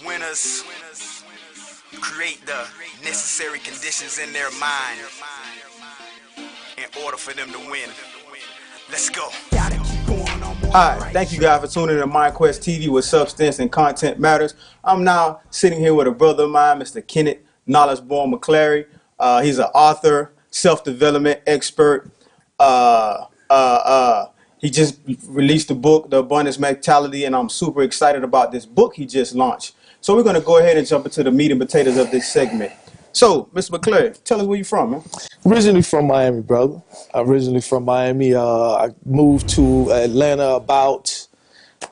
Winners create the necessary conditions in their mind in order for them to win. Let's go. Hi, thank you guys for tuning in to MindQwezt TV, where substance and content matters. I'm now sitting here with a brother of mine, Mr. Kenneth, Knowledgeborn McClary. He's an author, self-development expert. He just released the book, The Abundance Mentality, and I'm super excited about this book he just launched. So we're going to go ahead and jump into the meat and potatoes of this segment. So, Mr. McClary, tell us where you're from, man. Originally from Miami, brother. Originally from Miami. I moved to Atlanta about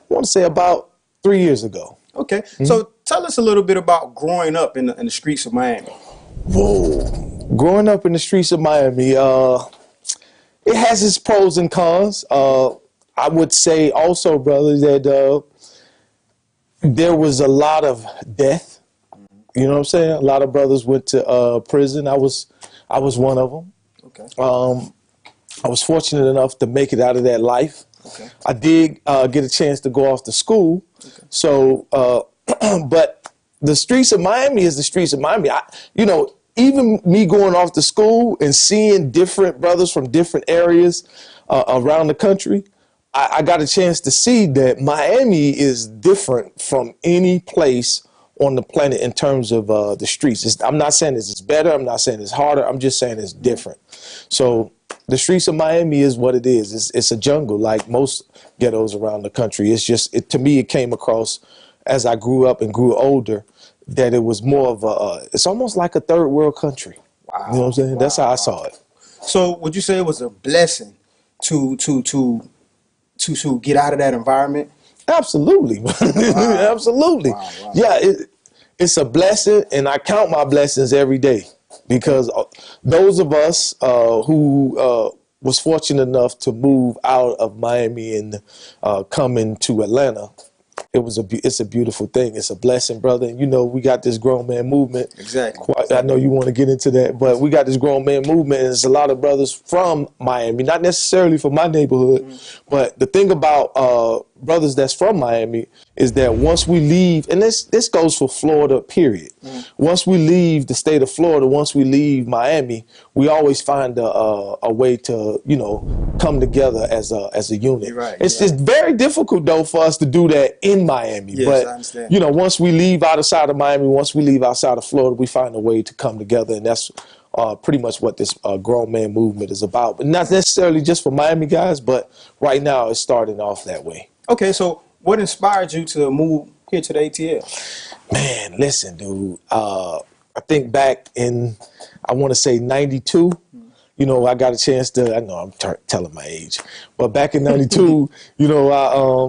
3 years ago. Okay. So tell us a little bit about growing up in the streets of Miami. Whoa. Growing up in the streets of Miami, it has its pros and cons. I would say also, brother, that there was a lot of death. You know what I'm saying? A lot of brothers went to prison. I was one of them. Okay. I was fortunate enough to make it out of that life. Okay. I did get a chance to go off to school. Okay. So, but the streets of Miami is the streets of Miami. Even me going off to school and seeing different brothers from different areas around the country, I got a chance to see that Miami is different from any place on the planet in terms of the streets. I'm not saying it's better. I'm not saying it's harder. I'm just saying it's different. So the streets of Miami is what it is. It's a jungle like most ghettos around the country. It's just, to me, it came across as I grew up and grew older that it was more of it's almost like a third world country. Wow. You know what I'm saying? Wow. That's how I saw it. So would you say it was a blessing to get out of that environment? Absolutely. Wow. Absolutely. Wow, wow. Yeah, it's a blessing, and I count my blessings every day, because those of us who was fortunate enough to move out of Miami and come into Atlanta, it's a beautiful thing. It's a blessing, brother. And we got this grown man movement. Exactly. I know you want to get into that, but we got this grown man movement, and there's a lot of brothers from Miami, not necessarily from my neighborhood, but the thing about brothers that's from Miami is that once we leave, and this goes for Florida, period. Once we leave the state of Florida, once we leave Miami, we always find a way to, come together as a unit. Right, it's very difficult though for us to do that in Miami. Yes, but I understand. once we leave outside of Miami, once we leave outside of Florida, we find a way to come together, and that's pretty much what this grown man movement is about. But not necessarily just for Miami guys, but right now it's starting off that way. Okay, so what inspired you to move here to the ATL? Man, listen, dude. I think back in, I want to say 92, I got a chance to, I know I'm telling my age, but back in 92, I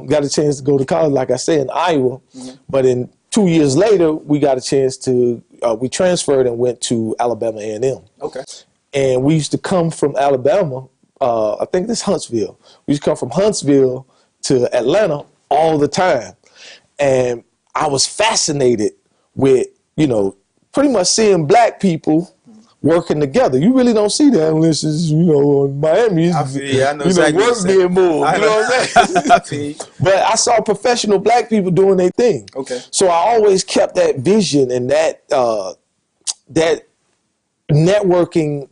got a chance to go to college, like I said, in Iowa. But 2 years later, we got a chance to, we transferred and went to Alabama A&M. Okay. And we used to come from Alabama, I think this Huntsville. We used to come from Huntsville to Atlanta all the time. And I was fascinated with, pretty much seeing black people working together. You really don't see that unless it's, in Miami. I know exactly work being moved. You know what I'm saying? But I saw professional black people doing their thing. Okay. So I always kept that vision and that networking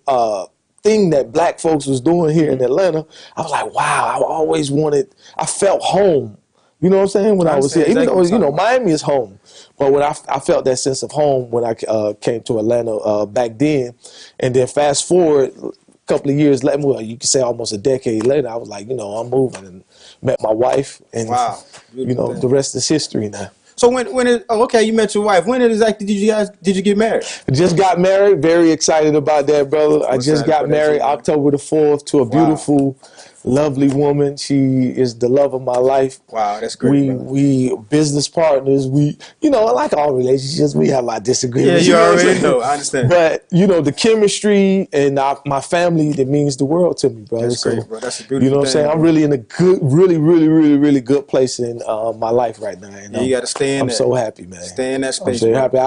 thing that black folks was doing here in Atlanta. I was like, wow, I felt home. You know what I'm saying? When I was here, even though, Miami is home. But when I felt that sense of home when I came to Atlanta back then. And then fast forward a couple of years later, well, you could say almost a decade later, I was like, I'm moving, and met my wife. And, the rest is history now. So you met your wife. When exactly did you get married? I just got married. Very excited about that, brother. I just got married October the 4th to a beautiful, lovely woman. She is the love of my life. Wow, that's great. We business partners. Like all relationships, we have our disagreements. Yeah, you already know. I understand. But the chemistry and my family, that means the world to me, brother. That's great, bro. That's a beautiful You know what I'm saying? Bro. I'm really in a good, really good place in my life right now. You got to stay in I'm there. so happy, man. Stay in that space. I'm so happy.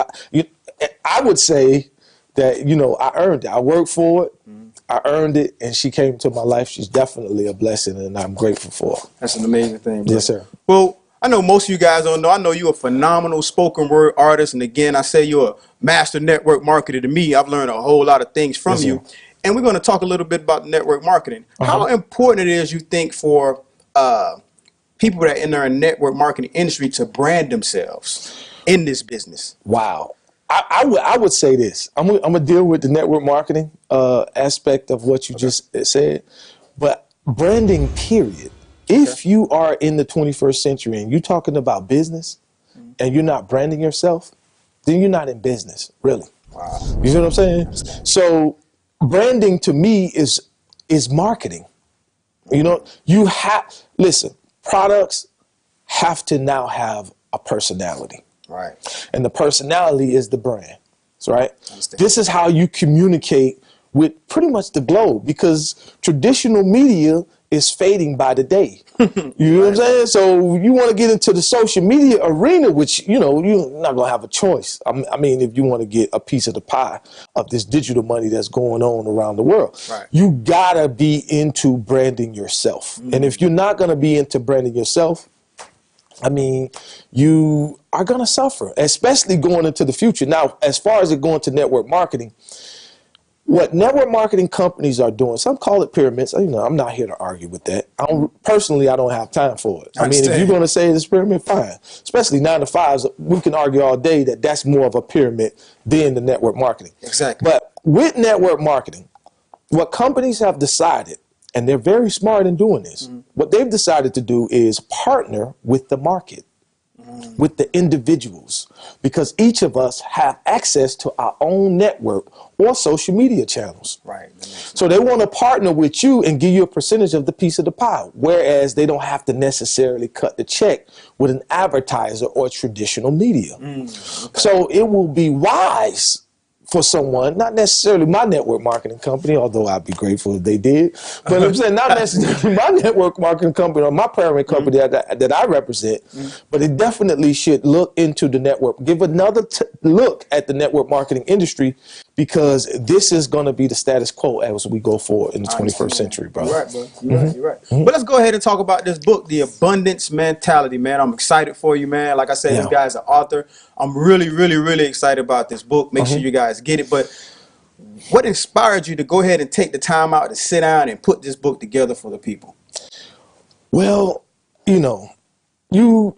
I would say that, I earned it. I worked for it. I earned it, and she came to my life. She's definitely a blessing, and I'm grateful for her. That's an amazing thing, bro. Yes, sir. Well, I know most of you guys don't know. I know you're a phenomenal spoken word artist. And again, I say you're a master network marketer. To me, I've learned a whole lot of things from you. And we're going to talk a little bit about network marketing. How important it is, you think, for people that are in their network marketing industry to brand themselves in this business? Wow. I would say this. I'm going to deal with the network marketing aspect of what you just said. But branding, period. If you are in the 21st century and you're talking about business and you're not branding yourself, then you're not in business, really. Wow. You see what I'm saying? So branding to me is marketing. You know, you have, listen, products have to now have a personality. Right. And the personality is the brand. Right? This is how you communicate with pretty much the globe, because traditional media is fading by the day. You know what I'm saying? So you want to get into the social media arena, which, you know, you're not going to have a choice. I mean, if you want to get a piece of the pie of this digital money that's going on around the world, you got to be into branding yourself. And if you're not going to be into branding yourself, I mean, you are going to suffer, especially going into the future. Now, as far as it going to network marketing, what network marketing companies are doing, some call it pyramids. You know, I'm not here to argue with that. Personally, I don't have time for it. I mean, if you're going to say it's pyramid, fine. Especially 9 to 5s, we can argue all day that that's more of a pyramid than the network marketing. Exactly. But with network marketing, what companies have decided, and they're very smart in doing this, what they've decided to do is partner with the market, with the individuals, because each of us have access to our own network or social media channels. Right. So they want to partner with you and give you a percentage of the piece of the pie, whereas they don't have to necessarily cut the check with an advertiser or traditional media. So it will be wise for someone, not necessarily my network marketing company, although I'd be grateful if they did, but I'm saying not necessarily my network marketing company or my parent company that I represent, but it definitely should look into the network, give another look at the network marketing industry, because this is going to be the status quo as we go forward in the 21st century, bro. You're right, bro. You're right. But let's go ahead and talk about this book, The Abundance Mentality, man. I'm excited for you, man. Like I said, this guy's an author. I'm really, really, really excited about this book. Make sure you guys get it. But what inspired you to go ahead and take the time out to sit down and put this book together for the people? Well, you know, you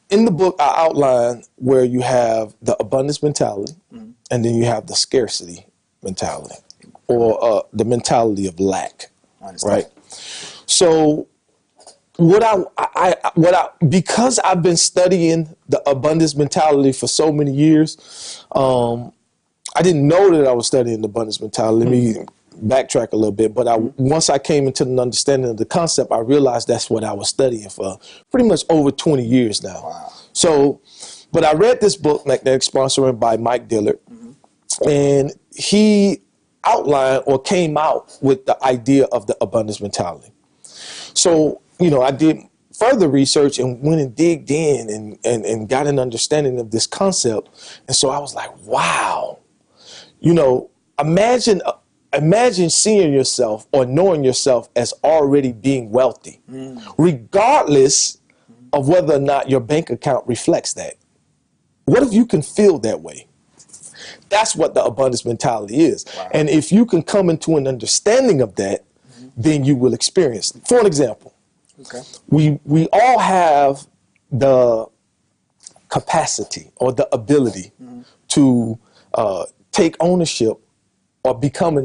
in the book, I outline where you have the abundance mentality, and then you have the scarcity mentality, or the mentality of lack, right? So because I've been studying the abundance mentality for so many years, I didn't know that I was studying the abundance mentality. Let me backtrack a little bit. But once I came into an understanding of the concept, I realized that's what I was studying for pretty much over 20 years now. Wow. So, but I read this book, Magnetic, sponsored by Mike Dillard, and he outlined or came out with the idea of the abundance mentality. So, you know, I did further research and went and digged in and got an understanding of this concept. And so I was like, wow, you know, imagine seeing yourself or knowing yourself as already being wealthy, regardless of whether or not your bank account reflects that. What if you can feel that way? That's what the abundance mentality is. Wow. And if you can come into an understanding of that, then you will experience it. For an example, we all have the capacity or the ability to take ownership or come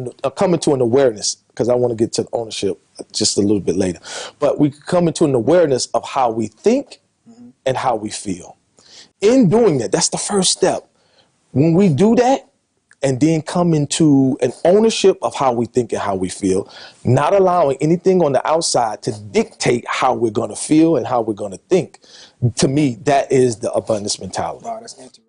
into an awareness, because I want to get to ownership just a little bit later. But we come into an awareness of how we think and how we feel. In doing that, that's the first step. When we do that and then come into an ownership of how we think and how we feel, not allowing anything on the outside to dictate how we're going to feel and how we're going to think, to me, that is the abundance mentality. Wow, that's interesting.